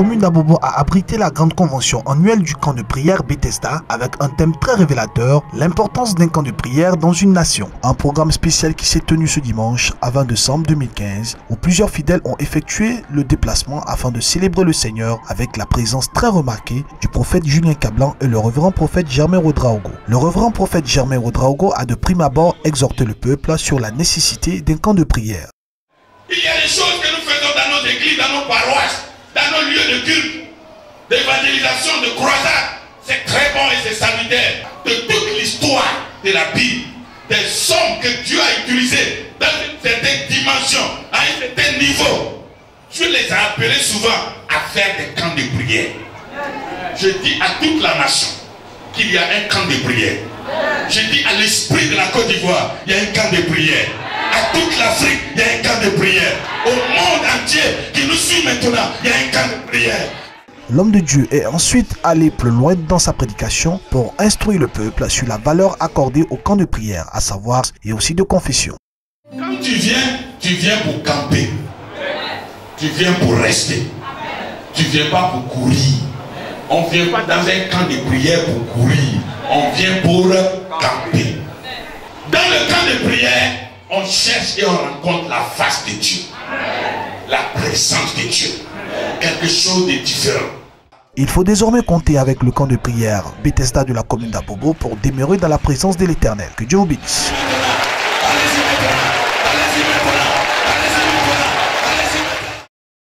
commune d'Abobo a abrité la grande convention annuelle du camp de prière Bethesda avec un thème très révélateur, l'importance d'un camp de prière dans une nation. Un programme spécial qui s'est tenu ce dimanche à 20 décembre 2015 où plusieurs fidèles ont effectué le déplacement afin de célébrer le Seigneur avec la présence très remarquée du prophète Julien Cablan et le révérend prophète Germain Ouedraogo. Le révérend prophète Germain Ouedraogo a de prime abord exhorté le peuple sur la nécessité d'un camp de prière. Il y a des choses que nous faisons dans nos églises, dans nos paroisses, dans nos lieux de culte, d'évangélisation, de croisade. C'est très bon et c'est salutaire. De toute l'histoire de la Bible, des hommes que Dieu a utilisés dans une certaine dimension, à un certain niveau, Dieu les a appelés souvent à faire des camps de prière. Je dis à toute la nation qu'il y a un camp de prière. Je dis à l'esprit de la Côte d'Ivoire, il y a un camp de prière. À toute l'Afrique, il y a un camp de prière. Au monde entier qui nous suit maintenant, il y a un camp de prière. L'homme de Dieu est ensuite allé plus loin dans sa prédication pour instruire le peuple sur la valeur accordée au camp de prière, à savoir et aussi de confession. Quand tu viens pour camper. Tu viens pour rester. Tu ne viens pas pour courir. On ne vient pas dans un camp de prière pour courir. On vient pour camper. Dans le camp de prière, on cherche et on rencontre la face de Dieu. La présence de Dieu. Quelque chose de différent. Il faut désormais compter avec le camp de prière Bethesda de la commune d'Abobo pour demeurer dans la présence de l'Éternel. Que Dieu vous bénisse.